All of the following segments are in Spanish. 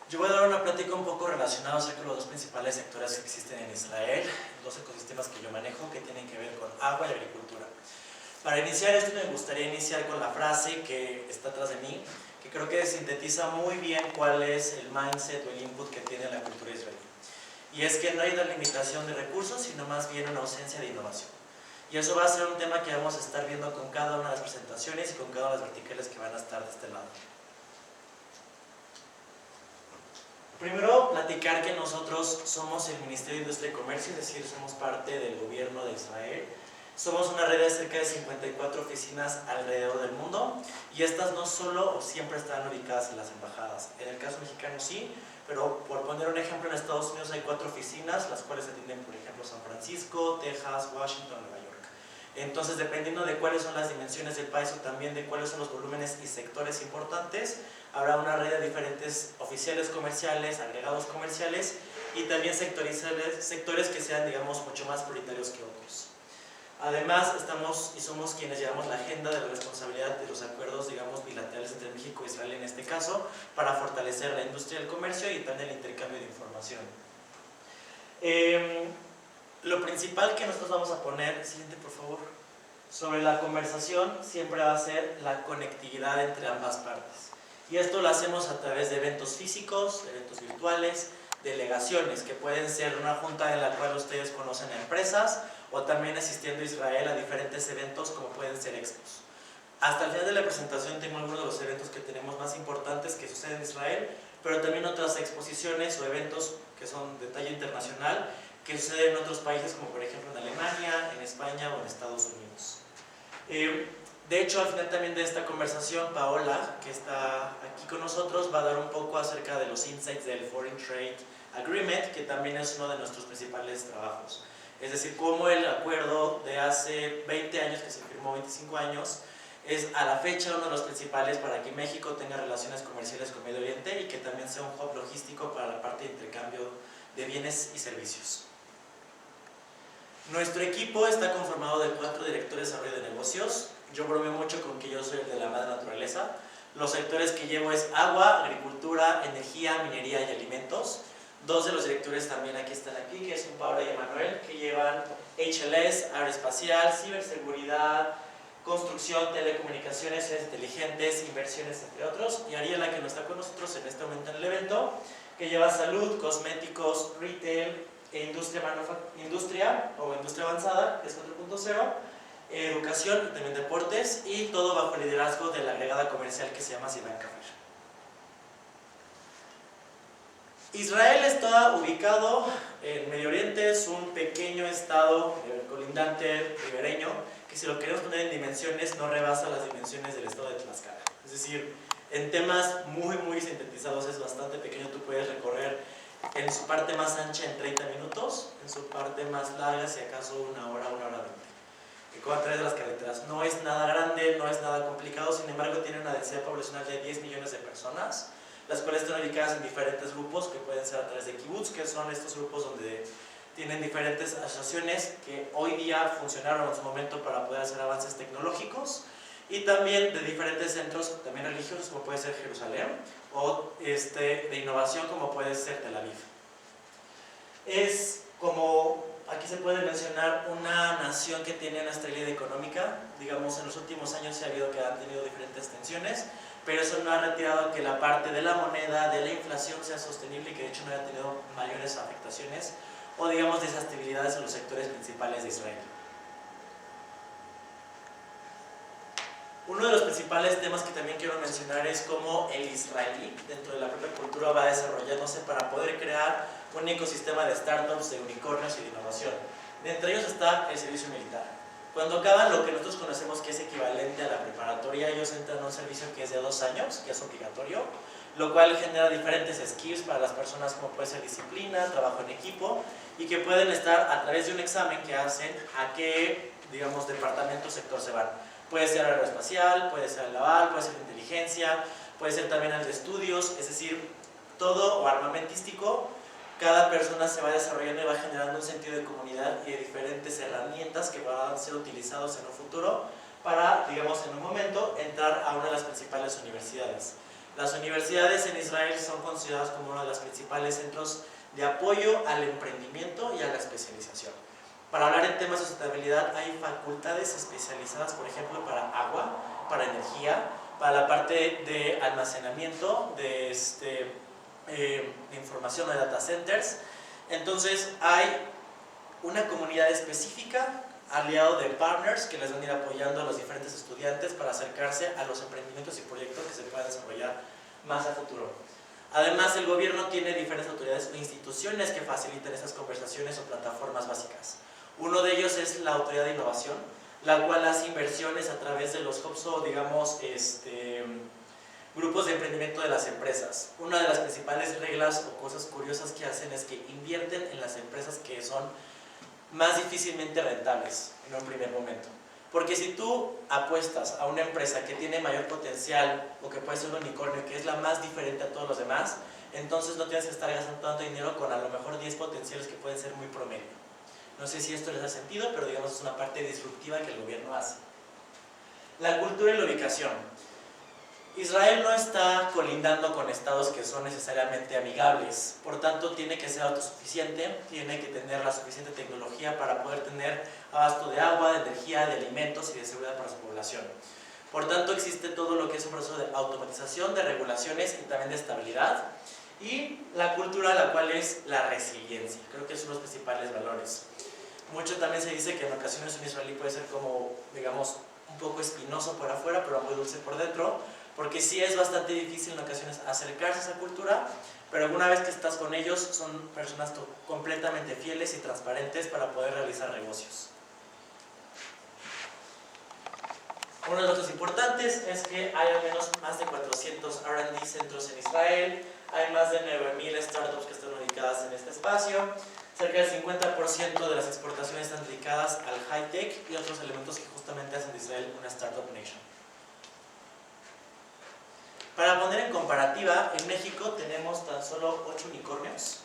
Yo voy a dar una plática un poco relacionada acerca de los dos principales sectores que existen en Israel, dos ecosistemas que yo manejo que tienen que ver con agua y agricultura. Para iniciar esto me gustaría iniciar con la frase que está atrás de mí, que creo que sintetiza muy bien cuál es el mindset o el input que tiene la cultura israelí. Y es que no hay una limitación de recursos, sino más bien una ausencia de innovación. Y eso va a ser un tema que vamos a estar viendo con cada una de las presentaciones y con cada una de las verticales que van a estar de este lado. Primero, platicar que nosotros somos el Ministerio de Industria y Comercio, es decir, somos parte del gobierno de Israel. Somos una red de cerca de 54 oficinas alrededor del mundo y estas no solo o siempre están ubicadas en las embajadas. En el caso mexicano sí, pero por poner un ejemplo, en Estados Unidos hay 4 oficinas, las cuales atienden, por ejemplo, San Francisco, Texas, Washington, Nueva York. Entonces, dependiendo de cuáles son las dimensiones del país o también de cuáles son los volúmenes y sectores importantes, habrá una red de diferentes oficiales comerciales, agregados comerciales y también sectores que sean, digamos, mucho más prioritarios que otros. Además, estamos y somos quienes llevamos la agenda de la responsabilidad de los acuerdos, digamos, bilaterales entre México e Israel en este caso, para fortalecer la industria del comercio y también el intercambio de información. Lo principal que nosotros vamos a poner, siguiente por favor, sobre la conversación siempre va a ser la conectividad entre ambas partes. Y esto lo hacemos a través de eventos físicos, eventos virtuales, delegaciones, que pueden ser una junta en la cual ustedes conocen a empresas, o también asistiendo a Israel a diferentes eventos como pueden ser expos. Hasta el final de la presentación tengo algunos de los eventos que tenemos más importantes que suceden en Israel, pero también otras exposiciones o eventos que son de talla internacional que suceden en otros países como por ejemplo en Alemania, en España o en Estados Unidos. De hecho, al final también de esta conversación, Paola, que está aquí con nosotros, va a dar un poco acerca de los insights del Foreign Trade Agreement, que también es uno de nuestros principales trabajos. Es decir, cómo el acuerdo de hace 20 años, que se firmó 25 años, es a la fecha uno de los principales para que México tenga relaciones comerciales con Medio Oriente y que también sea un hub logístico para la parte de intercambio de bienes y servicios. Nuestro equipo está conformado de 4 directores de desarrollo de negocios. Yo bromeo mucho con que yo soy el de la madre naturaleza. Los sectores que llevo es agua, agricultura, energía, minería y alimentos. 2 de los directores también están aquí, que son Paola y Emanuel, que llevan HLS, aeroespacial, ciberseguridad, construcción, telecomunicaciones, inteligentes, inversiones, entre otros. Y Ariela, que no está con nosotros en este momento en el evento, que lleva salud, cosméticos, retail, e industria o industria avanzada, que es 4.0, educación y también deportes, y todo bajo el liderazgo de la agregada comercial que se llama Sivan Kafir. Israel está ubicado en Medio Oriente, es un pequeño estado colindante ribereño que, si lo queremos poner en dimensiones, no rebasa las dimensiones del estado de Tlaxcala. Es decir, en temas muy sintetizados es bastante pequeño. Tú puedes recorrer en su parte más ancha en 30 minutos, en su parte más larga si acaso una hora 20. Y con a través de las carreteras. No es nada grande, no es nada complicado, sin embargo tiene una densidad poblacional de 10 millones de personas, las cuales están ubicadas en diferentes grupos que pueden ser a través de kibbutz, que son estos grupos donde tienen diferentes asociaciones que hoy día funcionaron en su momento para poder hacer avances tecnológicos, y también de diferentes centros también religiosos como puede ser Jerusalén, o de innovación como puede ser Tel Aviv. Es como aquí se puede mencionar una nación que tiene una estabilidad económica. Digamos, en los últimos años se ha habido que han tenido diferentes tensiones, pero eso no ha retirado que la parte de la moneda, de la inflación sea sostenible y que de hecho no haya tenido mayores afectaciones o digamos desestabilidades en los sectores principales de Israel. Uno de los principales temas que también quiero mencionar es cómo el israelí dentro de la propia cultura va desarrollándose para poder crear un ecosistema de startups, de unicornios y de innovación. De entre ellos está el servicio militar. Cuando acaban lo que nosotros conocemos que es equivalente a la preparatoria, ellos entran a un servicio que es de 2 años, que es obligatorio, lo cual genera diferentes skills para las personas como puede ser disciplina, trabajo en equipo, y que pueden estar a través de un examen que hacen a qué, digamos, departamento o sector se van. Puede ser aeroespacial, puede ser el naval, puede ser inteligencia, puede ser también el de estudios, es decir, todo o armamentístico. Cada persona se va desarrollando y va generando un sentido de comunidad y de diferentes herramientas que van a ser utilizados en un futuro para, digamos, en un momento, entrar a una de las principales universidades. Las universidades en Israel son consideradas como uno de los principales centros de apoyo al emprendimiento y a la especialización. Para hablar en temas de sustentabilidad hay facultades especializadas, por ejemplo, para agua, para energía, para la parte de almacenamiento, de información de data centers. Entonces hay una comunidad específica, aliado de partners, que les van a ir apoyando a los diferentes estudiantes para acercarse a los emprendimientos y proyectos que se puedan desarrollar más a futuro. Además, el gobierno tiene diferentes autoridades o instituciones que facilitan estas conversaciones o plataformas básicas. Uno de ellos es la Autoridad de Innovación, la cual hace inversiones a través de los hubs o, digamos, grupos de emprendimiento de las empresas. Una de las principales reglas o cosas curiosas que hacen es que invierten en las empresas que son más difícilmente rentables en un primer momento. Porque si tú apuestas a una empresa que tiene mayor potencial o que puede ser un unicornio, que es la más diferente a todos los demás, entonces no tienes que estar gastando tanto dinero con a lo mejor 10 potenciales que pueden ser muy promedio. No sé si esto les ha sentido, pero digamos es una parte disruptiva que el gobierno hace. La cultura y la ubicación. Israel no está colindando con estados que son necesariamente amigables, por tanto tiene que ser autosuficiente, tiene que tener la suficiente tecnología para poder tener abasto de agua, de energía, de alimentos y de seguridad para su población. Por tanto existe todo lo que es un proceso de automatización, de regulaciones y también de estabilidad, y la cultura, la cual es la resiliencia. Creo que son los principales valores. Mucho también se dice que en ocasiones un israelí puede ser como, digamos, un poco espinoso por afuera, pero muy dulce por dentro, porque sí es bastante difícil en ocasiones acercarse a esa cultura, pero alguna vez que estás con ellos son personas completamente fieles y transparentes para poder realizar negocios. Uno de los datos importantes es que hay al menos más de 400 R&D centros en Israel, hay más de 9.000 startups que están ubicadas en este espacio, cerca del 50% de las exportaciones están dedicadas al high-tech y otros elementos que justamente hacen de Israel una startup nation. Para poner en comparativa, en México tenemos tan solo 8 unicornios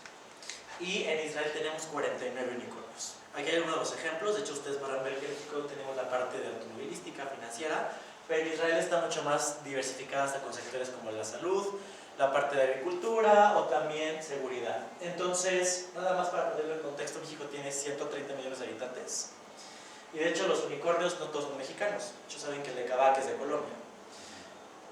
y en Israel tenemos 49 unicornios. Aquí hay algunos de los ejemplos, de hecho ustedes van a ver que en México tenemos la parte de automovilística, financiera, pero en Israel está mucho más diversificada hasta con sectores como la salud, la parte de agricultura o también seguridad. Entonces, nada más para ponerlo en contexto, México tiene 130 millones de habitantes y de hecho los unicornios no todos son mexicanos, muchos saben que el de Kavak es de Colombia.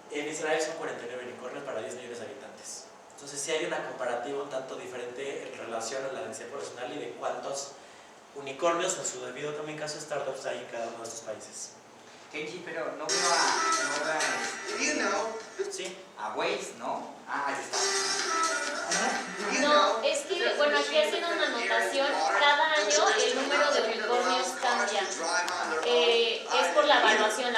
En Israel son 49 unicornios para 10 millones de habitantes. Entonces sí hay una comparativa un tanto diferente en relación a la densidad poblacional y de cuántos unicornios, en su debido también caso startups, hay en cada uno de estos países. Kenji, pero no veo Sí. a Waze, ¿no? Ah, ahí está. No, es que, bueno, aquí haciendo una anotación, cada año el número de unicornios cambia. Es por la evaluación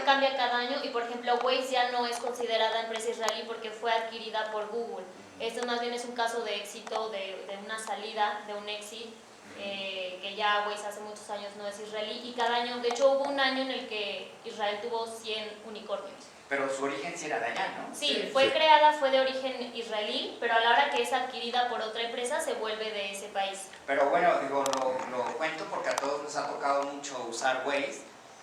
cambia cada año y, por ejemplo, Waze ya no es considerada empresa israelí porque fue adquirida por Google. Esto más bien es un caso de éxito, de una salida, de un exit, que ya Waze hace muchos años no es israelí y cada año, de hecho hubo un año en el que Israel tuvo 100 unicornios. Pero su origen sí era de allá, ¿no? Sí, fue creada, fue de origen israelí, pero a la hora que es adquirida por otra empresa se vuelve de ese país. Pero bueno, digo, lo cuento porque a todos nos ha tocado mucho usar Waze,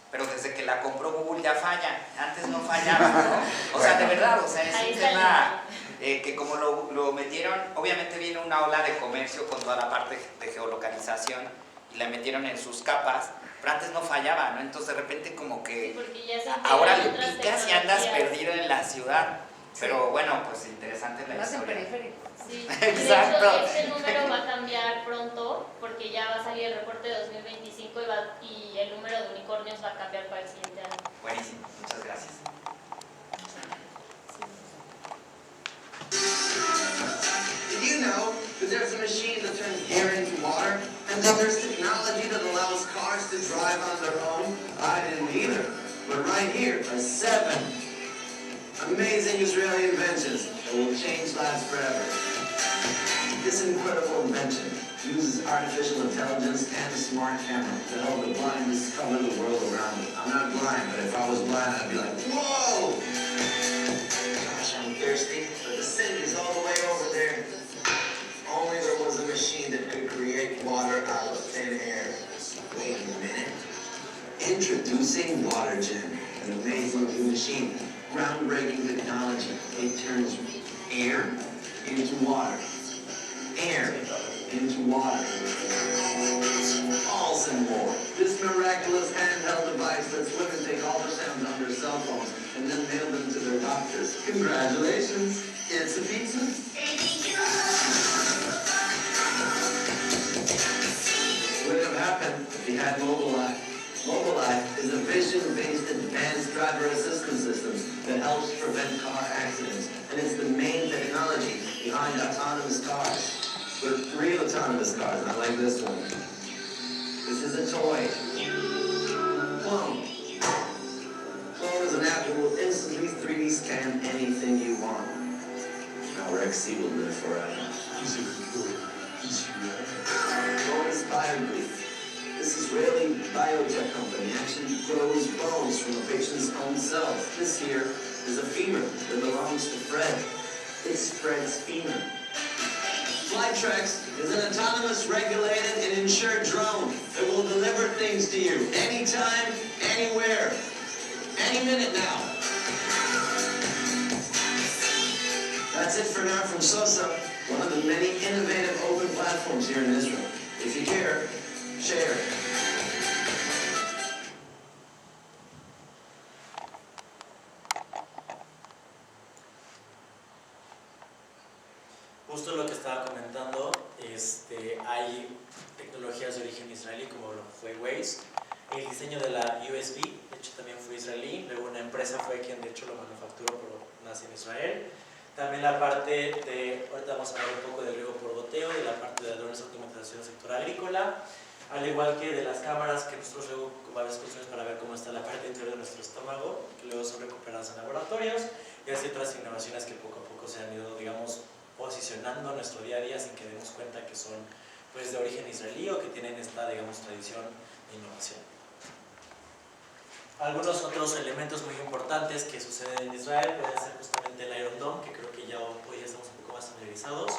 pero desde que la compró Google ya falla, antes no fallaba, ¿no? O sea, de verdad, o sea, es un tema que como lo metieron, obviamente viene una ola de comercio con toda la parte de geolocalización y la metieron en sus capas, pero antes no fallaba, ¿no? Entonces de repente como que ahora le picas y andas perdido en la ciudad. Pero bueno, pues interesante la historia. Sí, exacto. De hecho, este número va a cambiar pronto porque ya va a salir el reporte de 2025 y el número de unicornios va a cambiar para el siguiente año. Buenísimo, muchas gracias. Did you know that there's a machine that turns air into water? And that there's technology that allows cars to drive on their own? I didn't either. But right here are 7 amazing Israeli inventions that will change lives forever. This incredible invention uses artificial intelligence and a smart camera to help the blind discover the world around them. I'm not blind, but if I was blind, I'd be like, whoa! Gosh, I'm thirsty, but the city's all the way over there. Only there was a machine that could create water out of thin air. Wait a minute. Introducing WaterGen, an amazing new machine, groundbreaking technology. it turns air into water. Air into water. All and more. This miraculous handheld device lets women take all the sounds on their cell phones and then mail them to their doctors. Congratulations, it's a pizza. Would have happened if he had Mobileye. Mobileye is a vision-based advanced driver assistance system that helps prevent car accidents, and it's the main technology behind autonomous cars. But real autonomous cars, not like this one. This is a toy. Clone. Clone is an app that will instantly 3D scan anything you want. Now Rexy will live forever. Bone Inspiredly. This Israeli biotech company actually grows bones from a patient's own cells. This here is a femur that belongs to Fred. It's Fred's femur. Flytrex is an autonomous, regulated, and insured drone that will deliver things to you anytime, anywhere, any minute now. That's it for now from SOSA, one of the many innovative open platforms here in Israel. If you care, share. Justo lo que estaba comentando, hay tecnologías de origen israelí como lo fue Waze. El diseño de la USB, de hecho también fue israelí, luego una empresa fue quien de hecho lo manufacturó, pero nace en Israel. También la parte de, ahorita vamos a hablar un poco del riego por goteo, de la parte de drones de automatización del sector agrícola, al igual que de las cámaras que nosotros luego varias cuestiones para ver cómo está la parte interior de nuestro estómago, que luego son recuperadas en laboratorios, y así otras innovaciones que poco a poco se han ido, digamos, posicionando en nuestro día a día sin que demos cuenta que son pues, de origen israelí o que tienen esta, digamos, tradición de innovación. Algunos otros elementos muy importantes que suceden en Israel pueden ser justamente el Iron Dome, que creo que ya hoy estamos un poco más familiarizados,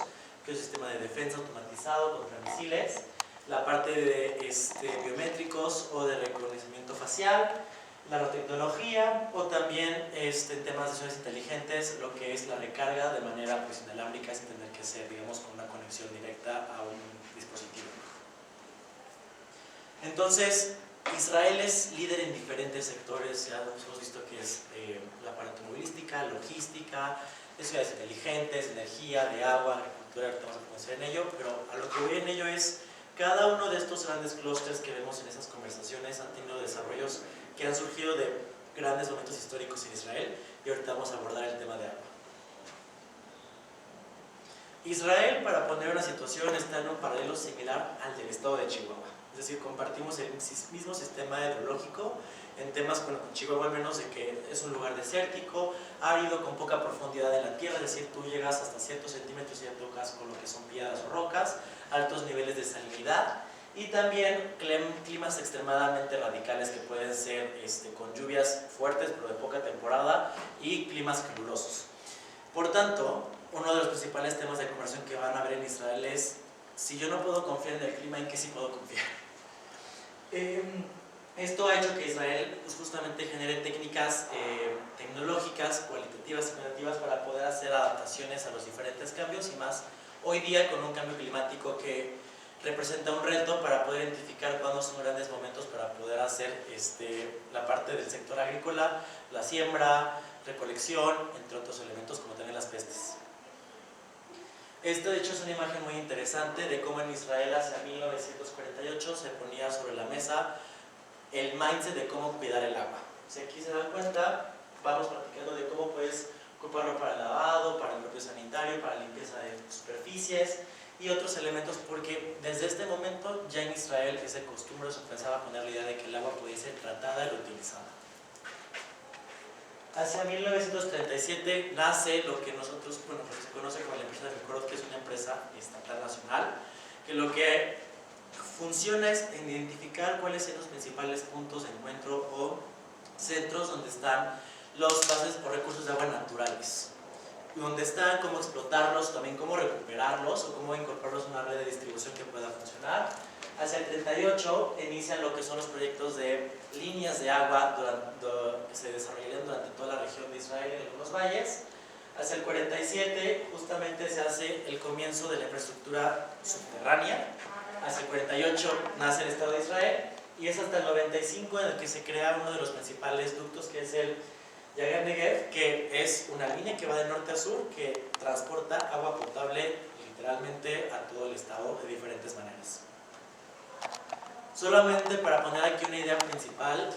que es un sistema de defensa automatizado contra misiles, la parte de biométricos o de reconocimiento facial, la nanotecnología o también en temas de ciudades inteligentes, lo que es la recarga de manera pues, inalámbrica sin tener que ser, digamos, con una conexión directa a un dispositivo. Entonces, Israel es líder en diferentes sectores, ya hemos visto que es la parte automovilística, logística, de ciudades inteligentes, energía, de agua, agricultura, ahorita vamos a comenzar en ello, pero a lo que voy en ello es, cada uno de estos grandes clústeres que vemos en esas conversaciones han tenido desarrollos que han surgido de grandes momentos históricos en Israel, y ahorita vamos a abordar el tema de agua. Israel, para poner una situación, está en un paralelo similar al del estado de Chihuahua. Es decir, compartimos el mismo sistema hidrológico en temas con Chihuahua, al menos de que es un lugar desértico, árido, con poca profundidad en la tierra, es decir, tú llegas hasta ciertos centímetros y ya tocas con lo que son piedras o rocas, altos niveles de salinidad y también climas extremadamente radicales que pueden ser con lluvias fuertes pero de poca temporada y climas calurosos. Por tanto, uno de los principales temas de conversación que van a ver en Israel es: si yo no puedo confiar en el clima, ¿en qué sí puedo confiar? Esto ha hecho que Israel pues, justamente genere técnicas tecnológicas, cualitativas y cuantitativas para poder hacer adaptaciones a los diferentes cambios, y más hoy día con un cambio climático que representa un reto para poder identificar cuándo son grandes momentos para poder hacer la parte del sector agrícola, la siembra, recolección, entre otros elementos como también las pestes. Esta de hecho es una imagen muy interesante de cómo en Israel hacia 1948 se ponía sobre la mesa el mindset de cómo cuidar el agua. Si aquí se dan cuenta, vamos platicando de cómo puedes ocuparlo para el lavado, para el propio sanitario, para la limpieza de superficies y otros elementos, porque desde este momento ya en Israel ese costumbre se pensaba poner la idea de que el agua podía ser tratada y reutilizada. Hacia 1937 nace lo que nosotros, bueno, pues se conoce como la empresa de Mekorot, que es una empresa estatal nacional, que lo que funciona es en identificar cuáles son los principales puntos de encuentro o centros donde están los bases o recursos de agua naturales, donde están, cómo explotarlos, también cómo recuperarlos o cómo incorporarlos a una red de distribución que pueda funcionar. Hacia el 38 inician lo que son los proyectos de líneas de agua que se desarrollarían durante toda la región de Israel y en algunos valles. Hacia el 47 justamente se hace el comienzo de la infraestructura subterránea. Hacia el 48 nace el Estado de Israel y es hasta el 95 en el que se crea uno de los principales ductos, que es el Yagan Negev, que es una línea que va de norte a sur que transporta agua potable literalmente a todo el estado de diferentes maneras. Solamente para poner aquí una idea principal,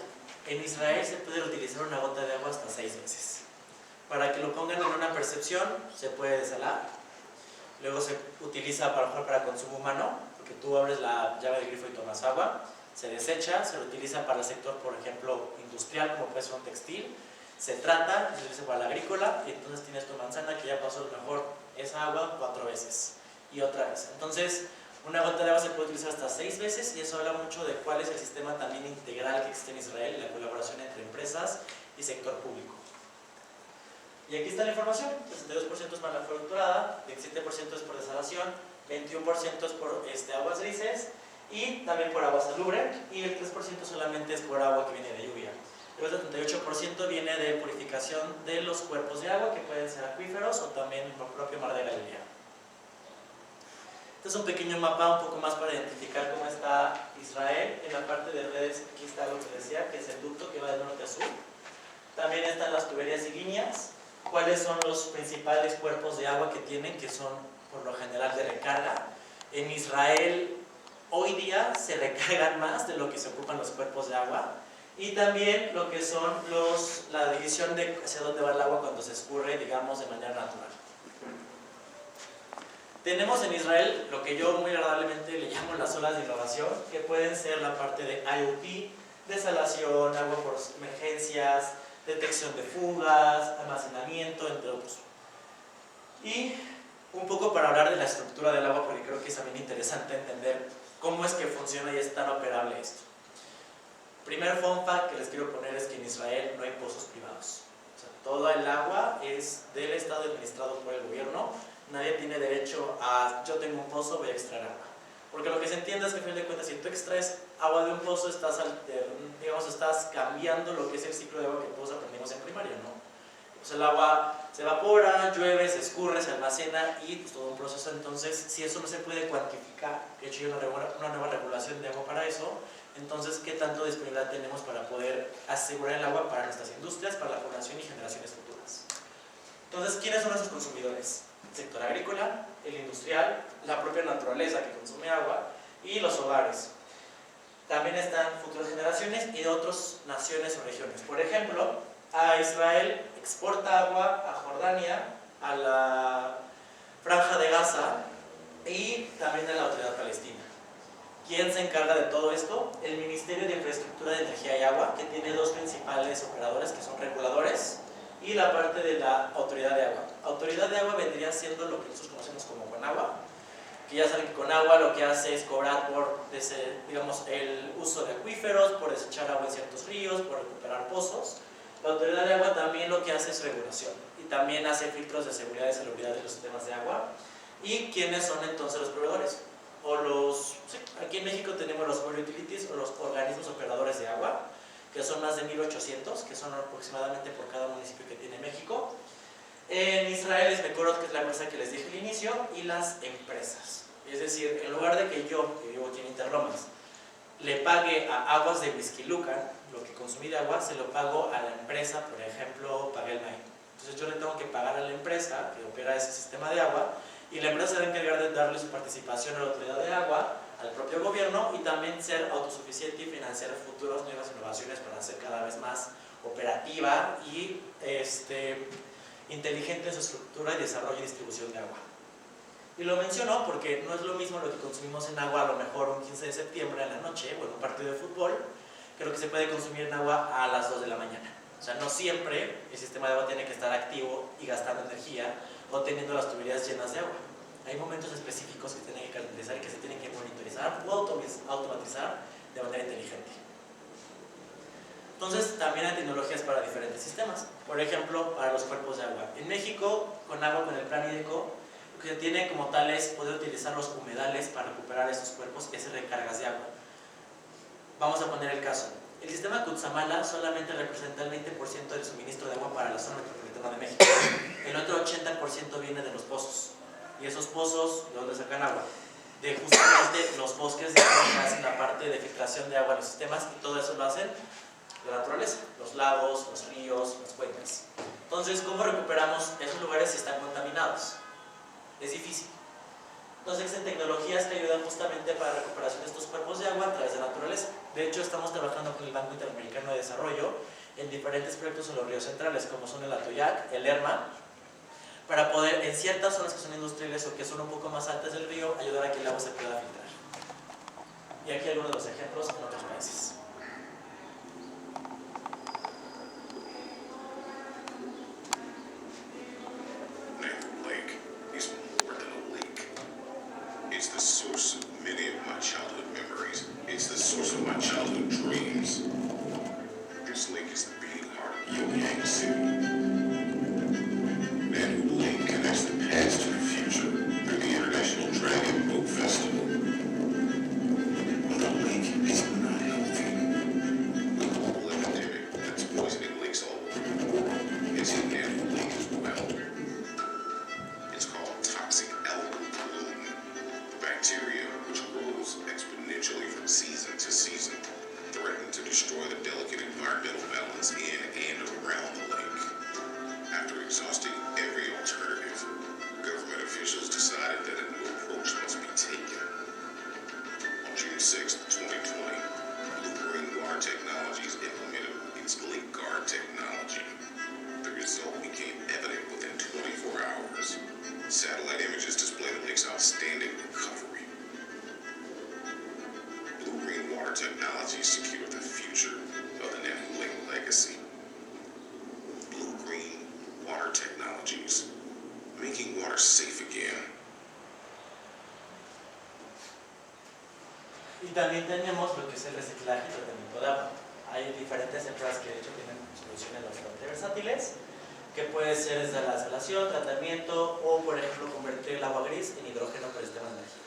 en Israel se puede utilizar una gota de agua hasta 6 veces. Para que lo pongan en una percepción, se puede desalar, luego se utiliza para consumo humano, porque tú abres la llave del grifo y tomas agua, se desecha, se lo utiliza para el sector, por ejemplo, industrial, como puede ser un textil, se trata, se utiliza para la agrícola, y entonces tienes tu manzana que ya pasó a lo mejor esa agua 4 veces, y otra vez. Entonces, una gota de agua se puede utilizar hasta 6 veces, y eso habla mucho de cuál es el sistema también integral que existe en Israel, la colaboración entre empresas y sector público. Y aquí está la información: 62% es manufacturada, 17% es por desalación, 21% es por aguas grises y también por agua salubre, y el 3% solamente es por agua que viene de lluvia. El 78% viene de purificación de los cuerpos de agua, que pueden ser acuíferos o también el propio mar de Galilea. Este es un pequeño mapa un poco más para identificar cómo está Israel. En la parte de redes, aquí está lo que decía, que es el ducto que va de norte a sur. También están las tuberías y líneas. ¿Cuáles son los principales cuerpos de agua que tienen? Que son por lo general de recarga. En Israel hoy día se recargan más de lo que se ocupan los cuerpos de agua. Y también lo que son la división de hacia dónde va el agua cuando se escurre, digamos, de manera natural. Tenemos en Israel lo que yo muy agradablemente le llamo las olas de innovación, que pueden ser la parte de IoT, desalación, agua por emergencias, detección de fugas, almacenamiento, entre otros. Y un poco para hablar de la estructura del agua, porque creo que es también interesante entender cómo es que funciona y es tan operable esto. Primer fun fact que les quiero poner es que en Israel no hay pozos privados. O sea, todo el agua es del Estado administrado por el gobierno. Nadie tiene derecho a, yo tengo un pozo, voy a extraer agua. Porque lo que se entiende es que, a fin de cuentas, si tú extraes agua de un pozo, estás cambiando lo que es el ciclo de agua que todos aprendimos en primaria, ¿no? Pues el agua se evapora, llueve, se escurre, se almacena y pues, todo un proceso. Entonces, si eso no se puede cuantificar, de hecho hay una nueva regulación de agua para eso, entonces, ¿qué tanto disponibilidad tenemos para poder asegurar el agua para nuestras industrias, para la población y generaciones futuras? Entonces, ¿quiénes son nuestros consumidores? El sector agrícola, el industrial, la propia naturaleza que consume agua y los hogares. También están futuras generaciones y de otras naciones o regiones. Por ejemplo, a Israel exporta agua a Jordania, a la Franja de Gaza y también a la Autoridad Palestina. ¿Quién se encarga de todo esto? El Ministerio de Infraestructura de Energía y Agua, que tiene dos principales operadores, que son reguladores, y la parte de la Autoridad de Agua. Autoridad de Agua vendría siendo lo que nosotros conocemos como Conagua, que ya saben que Conagua lo que hace es cobrar por digamos, el uso de acuíferos, por desechar agua en ciertos ríos, por recuperar pozos. La Autoridad de Agua también lo que hace es regulación y también hace filtros de seguridad y salubridad de los sistemas de agua. ¿Y quiénes son entonces los proveedores? Aquí en México tenemos los Water Utilities o los organismos operadores de agua, que son más de 1800, que son aproximadamente por cada municipio que tiene México. En Israel es Mekorot, que es la empresa que les dije al inicio, y las empresas. Es decir, en lugar de que yo, que vivo aquí en Interlomas, le pague a Aguas de Huixquilucan lo que consumí de agua, se lo pago a la empresa, por ejemplo, Paguelmay. Entonces yo le tengo que pagar a la empresa que opera ese sistema de agua, y la empresa se va a encargar de darle su participación a la Autoridad de Agua, al propio gobierno, y también ser autosuficiente y financiar futuras nuevas innovaciones para hacer cada vez más operativa y inteligente en su estructura y desarrollo y distribución de agua. Y lo menciono porque no es lo mismo lo que consumimos en agua a lo mejor un 15 de septiembre en la noche o en un partido de fútbol que lo que se puede consumir en agua a las 2 de la mañana. O sea, no siempre el sistema de agua tiene que estar activo y gastando energía o teniendo las tuberías llenas de agua. Hay momentos específicos que se tienen que caracterizar y que se tienen que monitorizar o automatizar de manera inteligente. Entonces, también hay tecnologías para diferentes sistemas. Por ejemplo, para los cuerpos de agua. En México, con el plan hídrico, lo que se tiene como tal es poder utilizar los humedales para recuperar esos cuerpos y hacer recargas de agua. Vamos a poner el caso. El sistema Cutzamala solamente representa el 20% del suministro de agua para la zona metropolitana Autónoma de México. El otro 80% viene de los pozos. Y esos pozos, ¿de dónde sacan agua? De justamente los bosques que hacen la parte de filtración de agua en los sistemas, y todo eso lo hacen la naturaleza, los lagos, los ríos, las cuencas. Entonces, ¿cómo recuperamos esos lugares si están contaminados? Es difícil. Entonces existen tecnologías que ayudan justamente para la recuperación de estos cuerpos de agua a través de la naturaleza. De hecho, estamos trabajando con el Banco Interamericano de Desarrollo en diferentes proyectos en los ríos centrales, como son el Atoyac, el Lerma, para poder, en ciertas zonas que son industriales o que son un poco más altas del río, ayudar a que el agua se pueda filtrar. Y aquí algunos de los ejemplos en otros países. Mangrove Lake is more than a lake. It's the source of many of my childhood memories. It's the source of my childhood dreams. This lake is the beating heart of Pyongyang City. Mangrove Lake connects the past to the future through the International Dragon Boat Festival. But the lake is not healthy. The global epidemic that's poisoning lakes all over is in Mangrove Lake as well. It's called toxic algal bloom, a bacteria which grows exponentially from season to season, threatening to destroy the delicate environmental balance in and around the lake. After exhausting every alternative, government officials decided that a new approach must be taken. On June 6, 2020, Blue Green Water Technologies implemented its Lake Guard technology. The result became evident within 24 hours. Satellite images display the lake's outstanding recovery. Blue Green Water Technologies secured the future of the Nanhu Lake legacy. Blue Green Water Technologies, making water safe again. Y también tenemos lo que es el reciclaje y tratamiento de agua. Hay diferentes empresas que de hecho tienen soluciones bastante versátiles, que puede ser desde la desalación, tratamiento o, por ejemplo, convertir el agua gris en hidrógeno por sistemas de energía.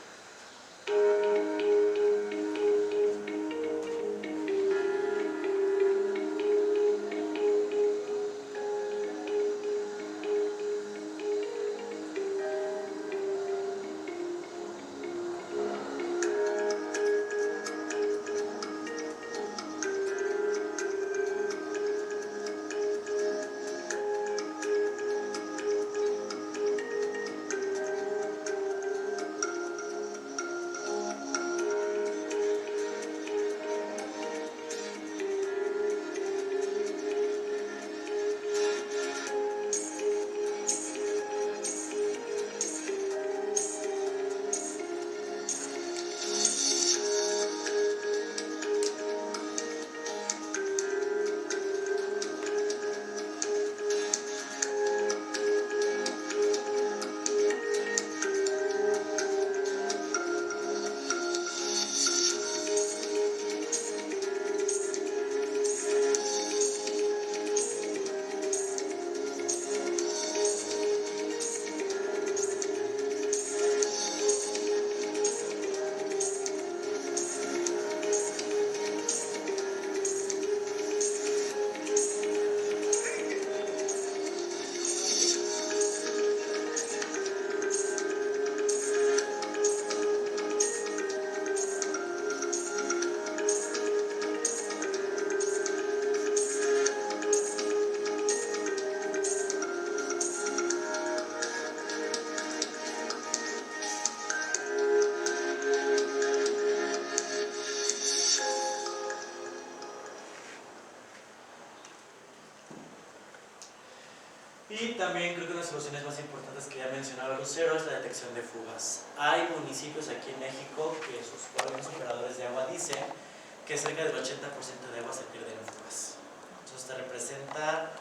Y también creo que una de las soluciones más importantes que ya mencionaba Lucero es la detección de fugas. Hay municipios aquí en México que sus órganos operadores de agua dicen que cerca del 80% de agua se pierde en fugas. Entonces esto representa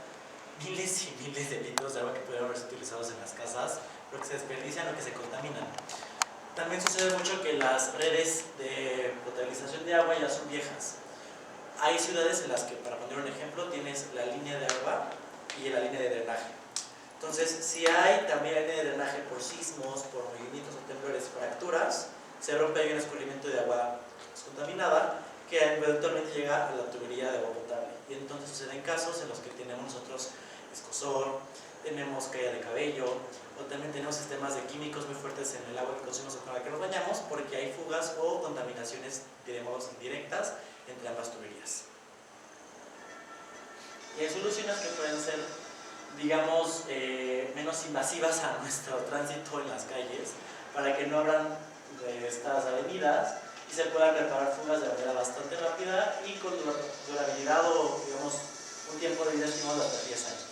miles y miles de litros de agua que pudieron haberse utilizados en las casas, pero que se desperdician o que se contaminan. También sucede mucho que las redes de potabilización de agua ya son viejas. Hay ciudades en las que, para poner un ejemplo, tienes la línea de agua y la línea de drenaje. Entonces, si hay también línea de drenaje por sismos, por movimientos o temblores, fracturas, se rompe ahí un escurrimiento de agua contaminada que eventualmente llega a la tubería de agua potable. Y entonces suceden casos en los que tenemos nosotros escozor, tenemos caída de cabello, o también tenemos sistemas de químicos muy fuertes en el agua que consumimos o con la que nos bañamos, porque hay fugas o contaminaciones, diremos, indirectas entre ambas tuberías. Y hay soluciones que pueden ser, digamos, menos invasivas a nuestro tránsito en las calles, para que no abran estas avenidas y se puedan reparar fugas de manera bastante rápida y con durabilidad o, digamos, un tiempo de vida estimado de hasta 10 años.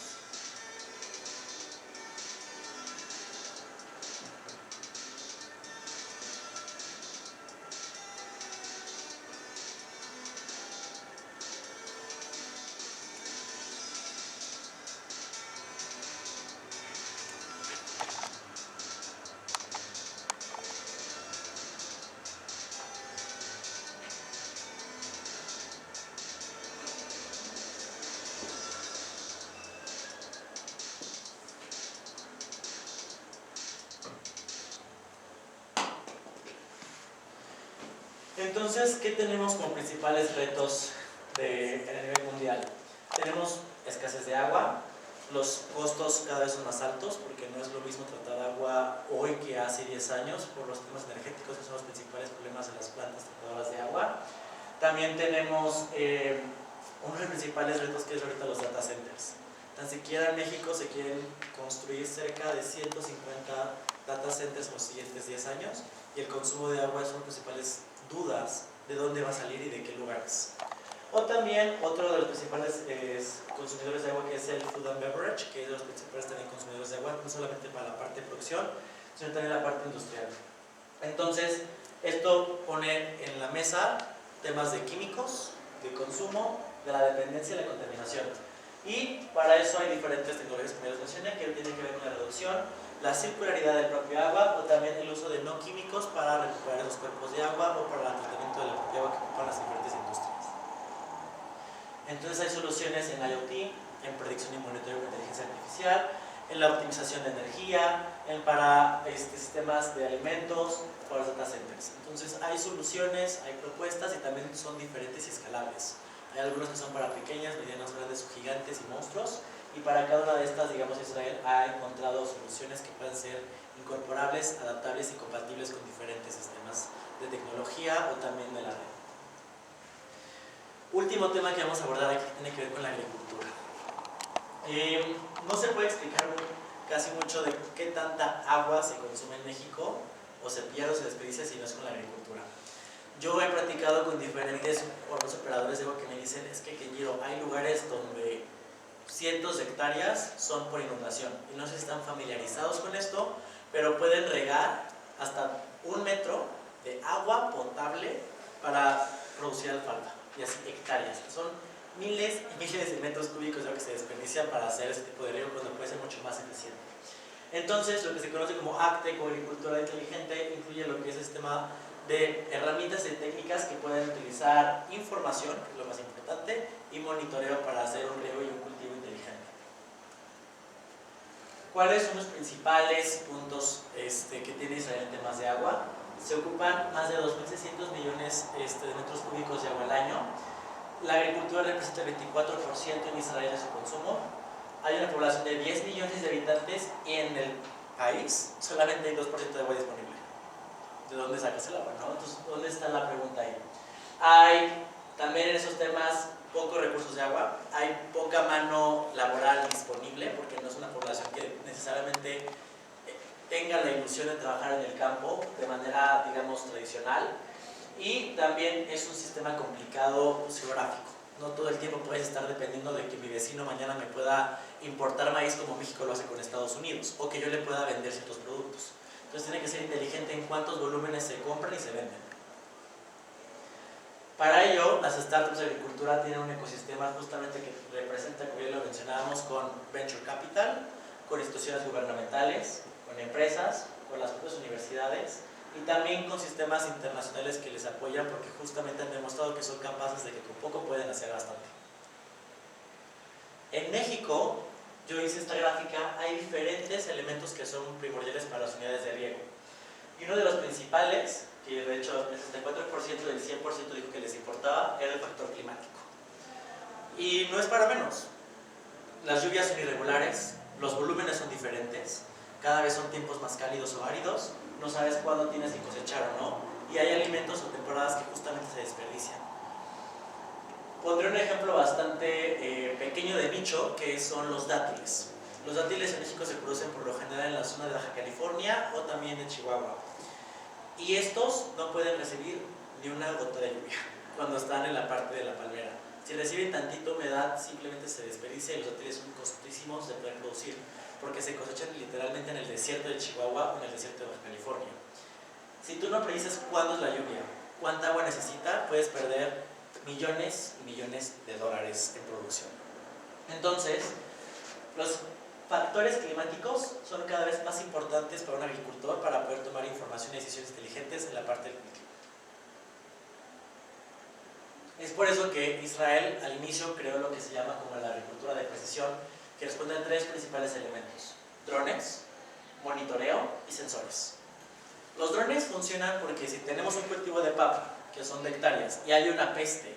Entonces, ¿qué tenemos como principales retos a nivel mundial? Tenemos escasez de agua, los costos cada vez son más altos porque no es lo mismo tratar agua hoy que hace 10 años por los temas energéticos, que son los principales problemas de las plantas tratadoras de agua. También tenemos uno de los principales retos que es ahorita los data centers. Tan siquiera en México se quieren construir cerca de 150 data centers en los siguientes 10 años y el consumo de agua es una de las principales dudas de dónde va a salir y de qué lugares. O también otro de los principales consumidores de agua, que es el food and beverage, que es de los principales también consumidores de agua, no solamente para la parte de producción, sino también la parte industrial. Entonces, esto pone en la mesa temas de químicos, de consumo, de la dependencia y la contaminación. Y para eso hay diferentes tecnologías, como ya les mencioné, que tienen que ver con la reducción, la circularidad del propio agua, o también el uso de no químicos para recuperar los cuerpos de agua o para el tratamiento de la propia agua que ocupan las diferentes industrias. Entonces hay soluciones en IoT, en predicción y monitoreo de inteligencia artificial, en la optimización de energía, para sistemas de alimentos, para los data centers. Entonces hay soluciones, hay propuestas y también son diferentes y escalables. Hay algunos que son para pequeñas, medianas, grandes o gigantes y monstruos, y para cada una de estas, digamos, Israel ha encontrado soluciones que pueden ser incorporables, adaptables y compatibles con diferentes sistemas de tecnología o también de la red. Último tema que vamos a abordar aquí tiene que ver con la agricultura. No se puede explicar casi mucho de qué tanta agua se consume en México o se pierde o se desperdicia si no es con la agricultura. Yo he platicado con diferentes operadores de agua que me dicen es que Kenjiro, hay lugares donde cientos de hectáreas son por inundación y no sé si están familiarizados con esto, pero pueden regar hasta 1 metro de agua potable para producir alfalfa, y así hectáreas, son miles y miles de metros cúbicos de agua que se desperdician para hacer ese tipo de riego cuando puede ser mucho más eficiente. Entonces, lo que se conoce como ACTE, como agricultura inteligente, incluye lo que es el sistema de herramientas y técnicas que pueden utilizar información, que es lo más importante, y monitoreo para hacer un riego y un cultivo inteligente. ¿Cuáles son los principales puntos que tiene Israel en temas de agua? Se ocupan más de 2.600 millones de metros cúbicos de agua al año. La agricultura representa el 24% en Israel de su consumo. Hay una población de 10 millones de habitantes y en el país solamente hay 2% de agua disponible. ¿De dónde sacas el agua? ¿No? Entonces, ¿dónde está la pregunta ahí? Hay también en esos temas pocos recursos de agua, hay poca mano laboral disponible porque no es una población que necesariamente tenga la ilusión de trabajar en el campo de manera, digamos, tradicional, y también es un sistema complicado geográfico. No todo el tiempo puedes estar dependiendo de que mi vecino mañana me pueda importar maíz como México lo hace con Estados Unidos, o que yo le pueda vender ciertos productos. Entonces tiene que ser inteligente en cuántos volúmenes se compran y se venden. Para ello, las startups de agricultura tienen un ecosistema justamente que representa, como ya lo mencionábamos, con Venture Capital, con instituciones gubernamentales, con empresas, con las propias universidades y también con sistemas internacionales que les apoyan porque justamente han demostrado que son capaces de que con poco pueden hacer bastante. En México, yo hice esta gráfica, hay diferentes elementos que son primordiales para las unidades de riego. Y uno de los principales, que de hecho el 64% del 100% dijo que les importaba, era el factor climático. Y no es para menos. Las lluvias son irregulares, los volúmenes son diferentes, cada vez son tiempos más cálidos o áridos, no sabes cuándo tienes que cosechar o no, y hay alimentos o temporadas que justamente se desperdician. Pondré un ejemplo bastante pequeño de nicho, que son los dátiles. Los dátiles en México se producen por lo general en la zona de Baja California o también en Chihuahua. Y estos no pueden recibir ni una gota de lluvia cuando están en la parte de la palmera. Si reciben tantita humedad, simplemente se desperdicia y los dátiles son costísimos de poder producir, porque se cosechan literalmente en el desierto de Chihuahua o en el desierto de Baja California. Si tú no predices cuándo es la lluvia, cuánta agua necesita, puedes perder millones y millones de dólares en producción. Entonces, los factores climáticos son cada vez más importantes para un agricultor para poder tomar información y decisiones inteligentes en la parte del cultivo. Es por eso que Israel al inicio creó lo que se llama como la agricultura de precisión, que responde a tres principales elementos: drones, monitoreo y sensores. Los drones funcionan porque si tenemos un cultivo de papa, que son de hectáreas, y hay una peste,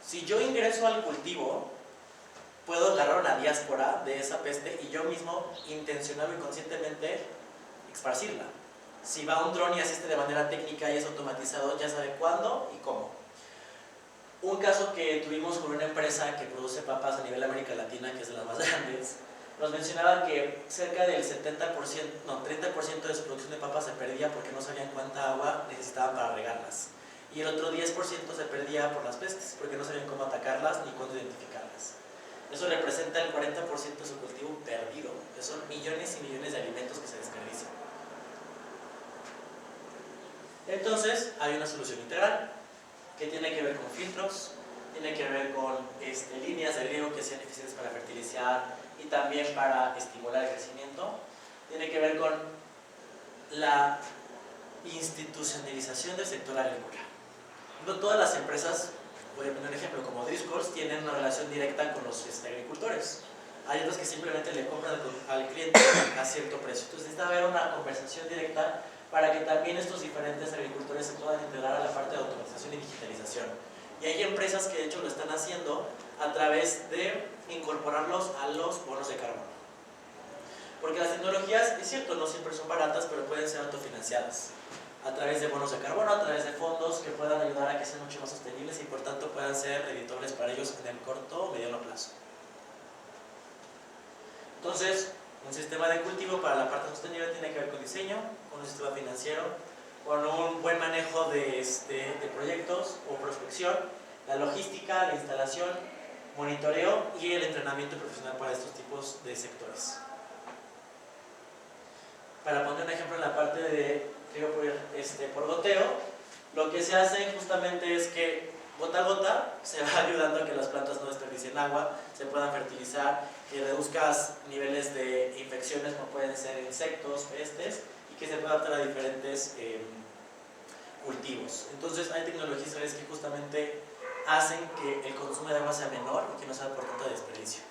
si yo ingreso al cultivo, puedo agarrar una diáspora de esa peste y yo mismo, intencionado y conscientemente, esparcirla. Si va un dron y asiste de manera técnica y es automatizado, ya sabe cuándo y cómo. Un caso que tuvimos con una empresa que produce papas a nivel América Latina, que es de las más grandes, nos mencionaba que cerca del 30% de su producción de papas se perdía porque no sabían cuánta agua necesitaban para regarlas. Y el otro 10% se perdía por las pestes, porque no sabían cómo atacarlas ni cuándo identificarlas. Eso representa el 40% de su cultivo perdido, que son millones y millones de alimentos que se desperdician. Entonces, hay una solución integral que tiene que ver con filtros, tiene que ver con líneas de riego que sean eficientes para fertilizar y también para estimular el crecimiento. Tiene que ver con la institucionalización del sector agrícola. No todas las empresas, voy a poner un ejemplo, como Driscoll's, tienen una relación directa con los agricultores. Hay otras que simplemente le compran al cliente a cierto precio. Entonces necesita haber una conversación directa para que también estos diferentes agricultores se puedan integrar a la parte de automatización y digitalización. Y hay empresas que de hecho lo están haciendo a través de incorporarlos a los bonos de carbono. Porque las tecnologías, es cierto, no siempre son baratas, pero pueden ser autofinanciadas a través de bonos de carbono, a través de fondos que puedan ayudar a que sean mucho más sostenibles y por tanto puedan ser redituables para ellos en el corto o mediano plazo. Entonces, un sistema de cultivo para la parte sostenible tiene que ver con diseño, con un sistema financiero, con un buen manejo de proyectos o prospección, la logística, la instalación, monitoreo y el entrenamiento profesional para estos tipos de sectores. Para poner un ejemplo en la parte de riego por goteo, lo que se hace justamente es que gota a gota se va ayudando a que las plantas no desperdicien agua, se puedan fertilizar, que reduzcas niveles de infecciones como pueden ser insectos, pestes, y que se pueda adaptar a diferentes cultivos. Entonces hay tecnologías que justamente hacen que el consumo de agua sea menor y que no sea por tanto desperdicio.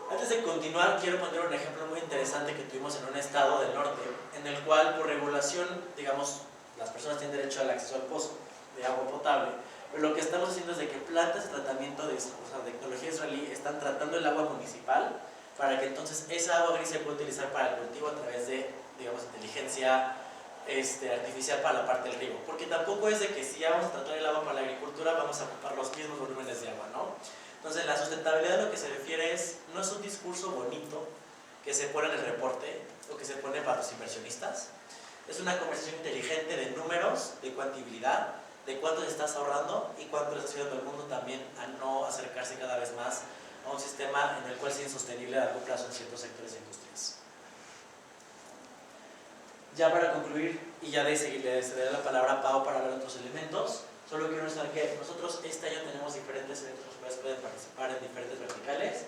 Antes de continuar, quiero poner un ejemplo muy interesante que tuvimos en un estado del norte, en el cual por regulación, digamos, las personas tienen derecho al acceso al pozo de agua potable, pero lo que estamos haciendo es de que plantas de tratamiento de tecnología israelí están tratando el agua municipal para que entonces esa agua gris se pueda utilizar para el cultivo a través de, digamos, inteligencia artificial para la parte del riego, porque tampoco es de que si ya vamos a tratar el agua para la agricultura vamos a ocupar los mismos volúmenes de agua, ¿no? Entonces la sustentabilidad a lo que se refiere no es un discurso bonito que se pone en el reporte o que se pone para los inversionistas, es una conversación inteligente de números, de cuantibilidad, de cuánto se estás ahorrando y cuánto le está ayudando al mundo también a no acercarse cada vez más a un sistema en el cual sea insostenible a largo plazo en ciertos sectores e industrias. Ya para concluir, y ya de seguir, le cederé la palabra a Pau para hablar de otros elementos, solo quiero mencionar que nosotros este año tenemos diferentes eventos los cuales pueden participar en diferentes verticales.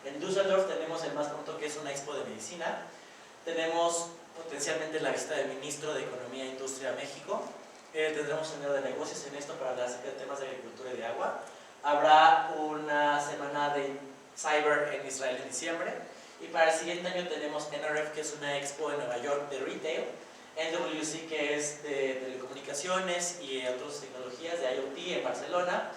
En Düsseldorf tenemos el más pronto, que es una expo de medicina. Tenemos potencialmente la visita del ministro de Economía e Industria a México. Tendremos un seminario de negocios en esto para hablar acerca de temas de agricultura y de agua. Habrá una semana de cyber en Israel en diciembre. Y para el siguiente año tenemos NRF, que es una expo en Nueva York de retail. NWC, que es de telecomunicaciones y otras tecnologías de IoT en Barcelona.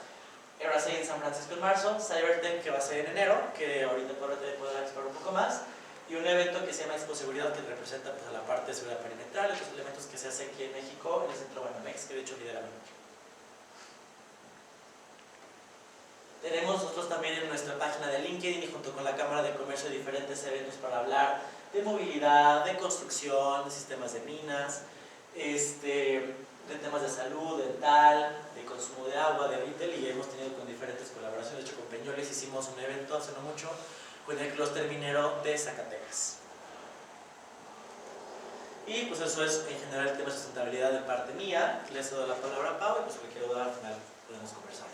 Eurasea en San Francisco en marzo, CyberTech que va a ser en enero, que ahorita podrá explorar un poco más, y un evento que se llama Expo Seguridad, que representa pues, a la parte de seguridad perimetral, los elementos que se hace aquí en México, en el Centro Banamex, que de hecho lideramos. Tenemos nosotros también en nuestra página de LinkedIn y junto con la Cámara de Comercio diferentes eventos para hablar de movilidad, de construcción, de sistemas de minas, de temas de salud, dental, de consumo de agua, de retail, y hemos tenido con diferentes colaboraciones. De hecho, con Peñoles hicimos un evento hace no mucho con el clúster minero de Zacatecas. Y pues eso es en general el tema de sustentabilidad de parte mía. Les doy la palabra a Pau y pues lo que quiero dar al final podemos conversar.